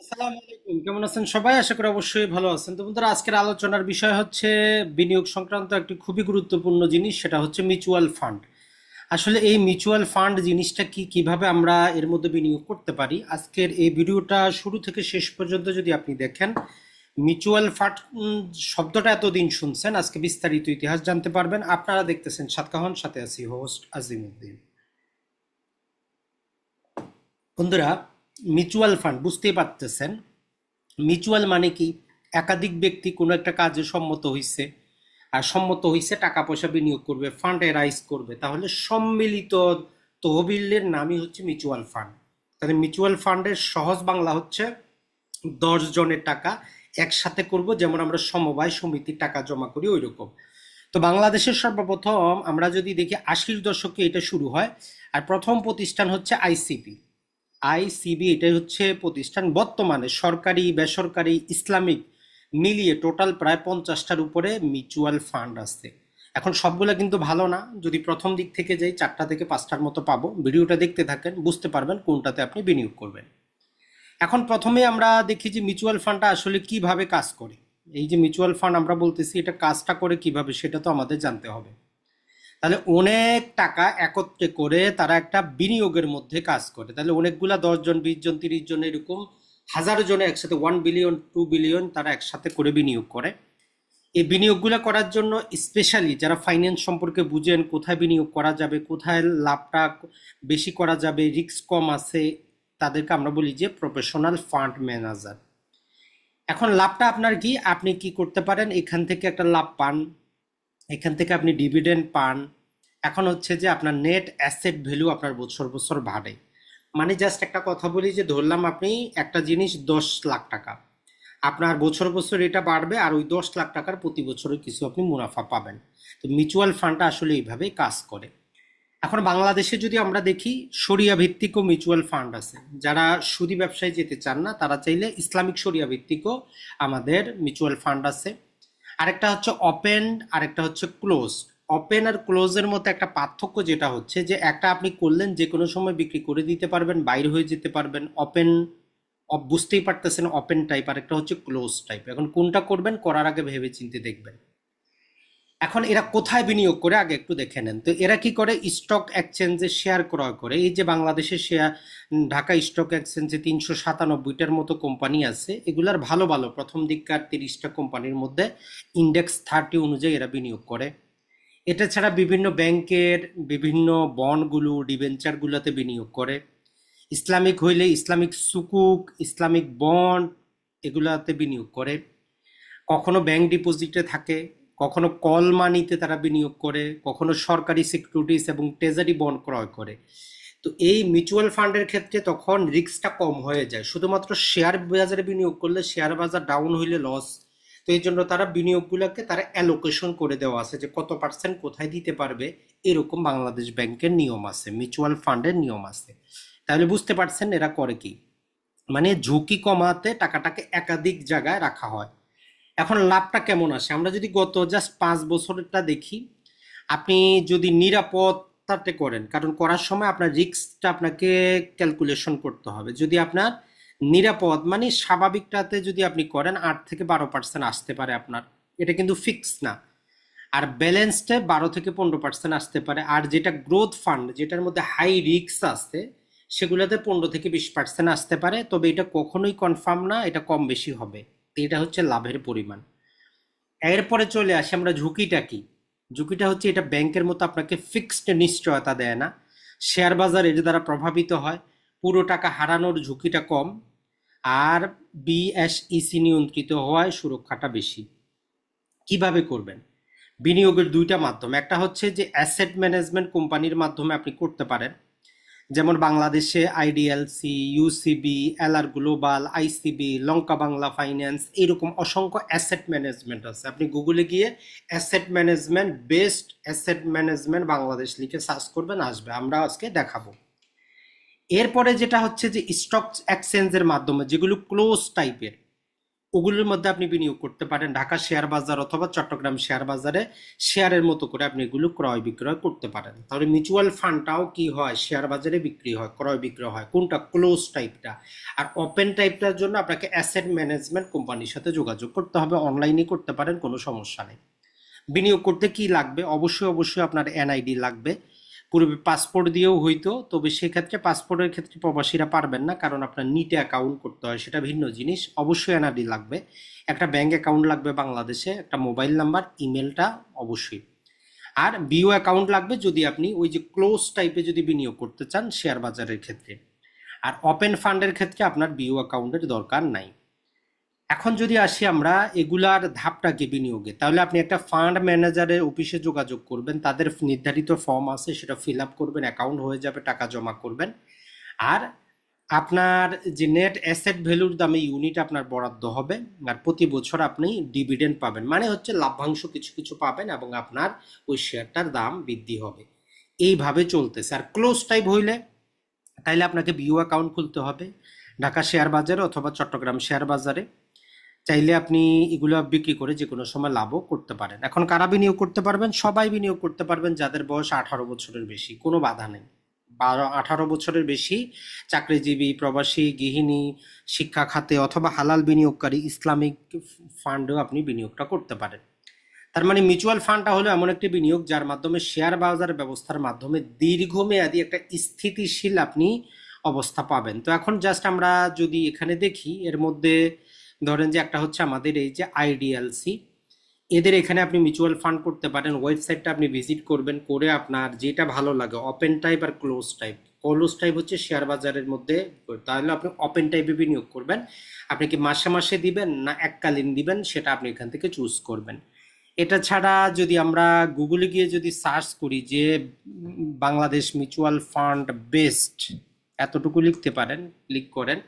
আসসালামু আলাইকুম, কেমন আছেন সবাই? আশা করি অবশ্যই ভালো আছেন। তো বন্ধুরা, আজকের আলোচনার বিষয় হচ্ছে বিনিয়োগ সংক্রান্ত একটি খুবই গুরুত্বপূর্ণ জিনিস, সেটা হচ্ছে মিউচুয়াল ফান্ড। আসলে এই মিউচুয়াল ফান্ড জিনিসটা কি, কিভাবে আমরা এর মধ্যে বিনিয়োগ করতে পারি, আজকের এই ভিডিওটা শুরু থেকে শেষ পর্যন্ত যদি আপনি দেখেন, মিউচুয়াল ফান্ড শব্দটা এতদিন শুনছেন, আজকে বিস্তারিত ইতিহাস জানতে পারবেন। আপনারা দেখতেছেন সাতকাহন, সাথে আছি হোস্ট আজিমউদ্দিন। বন্ধুরা, মিউচুয়াল ফান্ড বুঝতেই পারতেছেন, মিউচুয়াল মানে কি? একাধিক ব্যক্তি কোনো একটা কাজে সম্মত হইছে, আর সম্মত হইছে টাকা পয়সা বিনিয়োগ করবে, ফান্ডে রাইজ করবে, তাহলে সম্মিলিত তহবিলের নামই হচ্ছে মিউচুয়াল ফান্ড। তাহলে মিউচুয়াল ফান্ডের সহজ বাংলা হচ্ছে 10 জনের টাকা একসাথে করব, যেমন আমরা সমবায় সমিতির টাকা জমা করি ওই রকম। তো বাংলাদেশের সর্বপ্রথম আমরা যদি দেখি 80-র দশকে এটা শুরু হয়, আর প্রথম প্রতিষ্ঠান হচ্ছে আইসিবি। আইসিবি এটাই হচ্ছে প্রতিষ্ঠান। বর্তমানে সরকারি বেসরকারি ইসলামিক মিলিয়ে টোটাল প্রায় 50টার উপরে মিউচুয়াল ফান্ড আছে। এখন সবগুলো কিন্তু ভালো না, যদি প্রথম দিক থেকে যাই 4টা থেকে 5টার মতো পাবো। ভিডিওটা দেখতে থাকেন, বুঝতে পারবেন কোনটাতে আপনি বিনিয়োগ করবেন। এখন প্রথমে আমরা দেখি যে মিউচুয়াল ফান্ডটা আসলে কিভাবে কাজ করে। এই যে মিউচুয়াল ফান্ড আমরা বলতেছি, এটা কাজটা করে কিভাবে সেটা তো আমাদের জানতে হবে। তাহলে অনেক টাকা একত্রে করে তারা একটা বিনিয়োগের মধ্যে কাজ করে। তাহলে অনেকগুলা 10 জন 20 জন 30 জন এরকম হাজারো জনে একসাথে 1 বিলিয়ন 2 বিলিয়ন তারা একসাথে করে বিনিয়োগ করে। এই বিনিয়োগগুলো করার জন্য স্পেশালি যারা ফাইন্যান্স সম্পর্কে বুঝেন, কোথায় বিনিয়োগ করা যাবে, কোথায় লাভটা বেশি করা যাবে, রিস্ক কম আছে, তাদেরকে আমরা বলি যে প্রফেশনাল ফান্ড ম্যানেজার। এখন লাভটা আপনার কি, আপনি কি করতে পারেন, এখান থেকে একটা লাভ পান, এখান থেকে আপনি ডিভিডেন্ড পান। এখন হচ্ছে যে আপনার নেট অ্যাসেট ভ্যালু আপনার বছর বছর বাড়ে। মানে জাস্ট একটা কথা বলি, যে ধরলাম আপনি একটা জিনিস 10 লাখ টাকা, আপনার বছর বছর এটা বাড়বে, আর ওই 10 লাখ টাকার প্রতি বছরে কিছু আপনি মুনাফা পাবেন। তো মিউচুয়াল ফান্ডটা আসলে এইভাবেই কাজ করে। এখন বাংলাদেশে যদি আমরা দেখি, শরিয়া ভিত্তিকও মিউচুয়াল ফান্ড আছে। যারা সুদী ব্যবসায় যেতে চান না, তারা চাইলে ইসলামিক শরিয়া ভিত্তিকও আমাদের মিউচুয়াল ফান্ড আছে। আরেকটা হচ্ছে ওপেন, আরেকটা হচ্ছে ক্লোজ। ওপেন আর ক্লোজের মধ্যে একটা পার্থক্য যেটা হচ্ছে যে, একটা আপনি করলেন যে কোনো সময় বিক্রি করে দিতে পারবেন, বাইরে হয়ে যেতে পারবেন। ওপেন বুঝতেই পারতেছেন, ওপেন টাইপ। আর একটা হচ্ছে ক্লোজ টাইপ। এখন কোনটা করবেন, করার আগে ভেবে চিন্তে দেখবেন। এখন এরা কোথায় বিনিয়োগ করে আগে একটু দেখে নেন। তো এরা কি করে, স্টক এক্সচেঞ্জে শেয়ার ক্রয় করে। এই যে বাংলাদেশের শেয়ার, ঢাকা স্টক এক্সচেঞ্জে 397টার মতো কোম্পানি আছে, এগুলার ভালো ভালো প্রথম দিককার 30টা কোম্পানির মধ্যে ইন্ডেক্স 30 অনুযায়ী এরা বিনিয়োগ করে। এটা ছাড়া বিভিন্ন ব্যাংকের বিভিন্ন বন্ডগুলো ডিবেঞ্চারগুলোতে বিনিয়োগ করে। ইসলামিক হইলে ইসলামিক সুকুক, ইসলামিক বন্ড, এগুলাতে বিনিয়োগ করে। কখনো ব্যাংক ডিপোজিটে থাকে, কখনো কল মানিতে তারা বিনিয়োগ করে, কখনো সরকারি সিকিউরিটিজ এবং ট্রেজারি বন্ড ক্রয় করে। তো এই মিউচুয়াল ফান্ডের ক্ষেত্রে তখন রিস্কটা কম হয়ে যায়। শুধুমাত্র শেয়ার বাজারে বিনিয়োগ করলে শেয়ার বাজার ডাউন হইলে লস। তো এই জন্য তারা বিনিয়োগগুলোকে তারা অ্যালোকেশন করে দেওয়া আছে, যে কত পার্সেন্ট কোথায় দিতে পারবে, এরকম বাংলাদেশ ব্যাংকের নিয়ম আছে, মিউচুয়াল ফান্ডের নিয়ম আছে। তাহলে বুঝতে পারছেন এরা করে কি, মানে ঝুঁকি কমাতে টাকাটাকে একাধিক জায়গায় রাখা হয়। এখন লাভটা কেমন আসে, আমরা যদি গত জাস্ট 5 বছরটা দেখি, আপনি যদি নিরাপত্তাতে করেন, কারণ করার সময় আপনার রিস্কটা আপনাকে ক্যালকুলেশন করতে হবে। যদি আপনার নিরাপদ মানে স্বাভাবিকটাতে যদি আপনি করেন, 8 থেকে 12% আসতে পারে আপনার, এটা কিন্তু ফিক্স না। আর ব্যালেন্সডে 12 থেকে 15% আসতে পারে। আর যেটা গ্রোথ ফান্ড, যেটার মধ্যে হাই রিস্ক আছে, সেগুলোতে 15 থেকে 20% আসতে পারে। তবে এটা কখনোই কনফার্ম না, এটা কম বেশি হবে। তো এটা হচ্ছে লাভের পরিমাণ। এরপরে চলে আসি আমরা ঝুঁকিটা কি। ঝুঁকিটা হচ্ছে, এটা ব্যাংকের মতো আপনাকে ফিক্সড নিশ্চয়তা দেয় না। শেয়ার বাজার এর দ্বারা প্রভাবিত হয়, পুরো টাকা হারানোর ঝুঁকিটা কম। আর বিএসইসি নিয়ন্ত্রিত হওয়ায় সুরক্ষাটা বেশি। কিভাবে করবেন, বিনিয়োগের দুইটা মাধ্যম। একটা হচ্ছে যে অ্যাসেট ম্যানেজমেন্ট কোম্পানির মাধ্যমে আপনি করতে পারেন, যেমন বাংলাদেশে IDLC, UCB, LR global, ICB, Lanka Bangla finance, এরকম অসংখ্য অ্যাসেট ম্যানেজমেন্ট আছে। আপনি গুগলে গিয়ে asset management, best asset management Bangladesh লিখে সার্চ করবেন, আসবে। আমরা আজকে দেখাবো। এরপরে যেটা হচ্ছে যে স্টক এক্সচেঞ্জের মাধ্যমে, যেগুলো ক্লোজ টাইপের, ওগুলোর মধ্যে আপনি বিনিয়োগ করতে পারেন। ঢাকা শেয়ার বাজার অথবা চট্টগ্রাম শেয়ার বাজারে শেয়ারের মতো করে আপনি এগুলো ক্রয় বিক্রয় করতে পারেন। তাহলে মিউচুয়াল ফান্ডটাও কি হয়, শেয়ার বাজারে বিক্রি হয়, ক্রয় বিক্রয় হয়। কোনটা? ক্লোজ টাইপটা। আর ওপেন টাইপটার জন্য আপনাকে অ্যাসেট ম্যানেজমেন্ট কোম্পানির সাথে যোগাযোগ করতে হবে। অনলাইনে করতে পারেন, কোনো সমস্যা নেই। বিনিয়োগ করতে কি লাগবে? অবশ্যই অবশ্যই আপনার এনআইডি লাগবে। পূর্বে পাসপোর্ট দিয়েও হইতো, তবে সেক্ষেত্রে পাসপোর্টের ক্ষেত্রে প্রবাসীরা পারবেন না, কারণ আপনার নিটে অ্যাকাউন্ট করতে হয়, সেটা ভিন্ন জিনিস। অবশ্যই এনআইডি লাগবে, একটা ব্যাংক অ্যাকাউন্ট লাগবে বাংলাদেশে, একটা মোবাইল নাম্বার, ইমেলটা অবশ্যই। আর বিও অ্যাকাউন্ট লাগবে যদি আপনি ওই যে ক্লোজ টাইপে যদি বিনিয়োগ করতে চান শেয়ার বাজারের ক্ষেত্রে। আর ওপেন ফান্ডের ক্ষেত্রে আপনার বিও অ্যাকাউন্টের দরকার নাই। এখন যদি আসি আমরা এগুলার ধাপটাকে বিনিয়োগে, তাহলে আপনি একটা ফান্ড ম্যানেজারের অফিসে যোগাযোগ করবেন, তাদের নির্ধারিত ফর্ম আছে, সেটা ফিল আপ করবেন, অ্যাকাউন্ট হয়ে যাবে, টাকা জমা করবেন। আর আপনার যে নেট অ্যাসেট ভ্যালুর দামে ইউনিট আপনার বরাদ্দ হবে, আর প্রতি বছর আপনি ডিভিডেন্ড পাবেন, মানে হচ্ছে লাভ্যাংশ কিছু কিছু পাবেন, এবং আপনার ওই শেয়ারটার দাম বৃদ্ধি হবে। এইভাবে চলতেছে। আর ক্লোজ টাইপ হইলে তাইলে আপনাকে বিও অ্যাকাউন্ট খুলতে হবে ঢাকা শেয়ার বাজারে অথবা চট্টগ্রাম শেয়ার বাজারে। চাইলে আপনি এগুলো বিক্রি করে যে কোনো সময় লাভও করতে পারেন। এখন কারা বিনিয়োগ করতে পারবেন? সবাই বিনিয়োগ করতে পারবেন যাদের বয়স 18 বছরের বেশি, কোনো বাধা নেই। 18 বছরের বেশি চাকরিজীবী, প্রবাসী, গৃহিণী, শিক্ষা খাতে অথবা হালাল বিনিয়োগকারী ইসলামিক ফান্ডেও আপনি বিনিয়োগটা করতে পারেন। তার মানে মিউচুয়াল ফান্ডটা হলো এমন একটি বিনিয়োগ যার মাধ্যমে শেয়ার বাজার ব্যবস্থার মাধ্যমে দীর্ঘমেয়াদী একটা স্থিতিশীল আপনি অবস্থা পাবেন। তো এখন জাস্ট আমরা যদি এখানে দেখি, এর মধ্যে ধরেন যে একটা হচ্ছে আমাদের এই যে আইডিএলসি, এদের এখানে আপনি মিউচুয়াল ফান্ড করতে পারেন। ওয়েবসাইটটা আপনি ভিজিট করবেন, করে আপনার যেটা ভালো লাগে, ওপেন টাইপ আর ক্লোজ টাইপ। ক্লোজ টাইপ হচ্ছে শেয়ার বাজারের মধ্যে, তাহলে আপনি ওপেন টাইপে বিনিয়োগ করবেন। আপনি কি মাসে মাসে দিবেন না এককালীন দিবেন, সেটা আপনি এখান থেকে চুজ করবেন। এটা ছাড়া যদি আমরা গুগলে গিয়ে যদি সার্চ করি যে বাংলাদেশ মিউচুয়াল ফান্ড বেস্ট, এতটুকু লিখতে পারেন, ক্লিক করেন,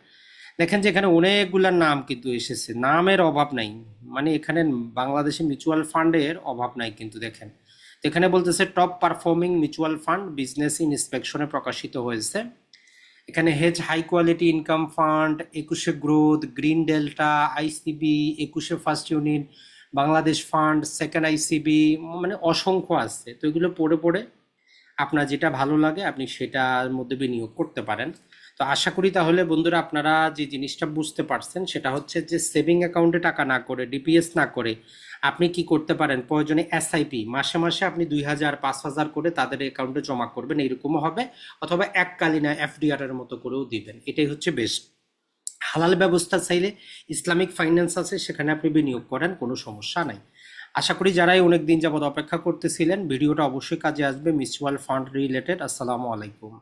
দেখেন যে এখানে অনেকগুলা নাম কিন্তু এসেছে, নামের অভাব নাই। মানে এখানে বাংলাদেশে মিউচুয়াল ফান্ডের অভাব নাই কিন্তু। দেখেন তো এখানে বলতেছে top performing mutual fund business ইন্সপেকশনে প্রকাশিত হয়েছে। এখানে hedge high quality income fund, 21 growth, green delta, ICB, 21 first unit, Bangladesh fund, second ICB, মানে অসংখ্য আছে। তো এগুলো পড়ে পড়ে আপনার যেটা ভালো লাগে আপনি সেটার মধ্যে বিনিয়োগ করতে পারেন। তো আশা করি তাহলে বন্ধুরা আপনারা যে জিনিসটা বুঝতে পারছেন, সেটা হচ্ছে যে সেভিং অ্যাকাউন্টে টাকা না করে, ডিপিএস না করে আপনি কি করতে পারেন, প্রয়োজনে এসআইপি মাসে মাসে আপনি 2000 5000 করে তাদের অ্যাকাউন্টে জমা করবেন, এইরকমও হবে। অথবা এককালীন এফডিআর এর মতো করেও দিবেন, এটাই হচ্ছে বেস্ট। হালাল ব্যবস্থা চাইলে ইসলামিক ফাইন্যান্স আছে, সেখানে আপনি বিনিয়োগ করেন, কোনো সমস্যা নাই। আশা করি যারাই অনেক দিন যাবত অপেক্ষা করতেছিলেন, ভিডিওটা অবশ্যই কাজে আসবে মিউচুয়াল ফান্ড রিলেটেড। আসসালামু আলাইকুম।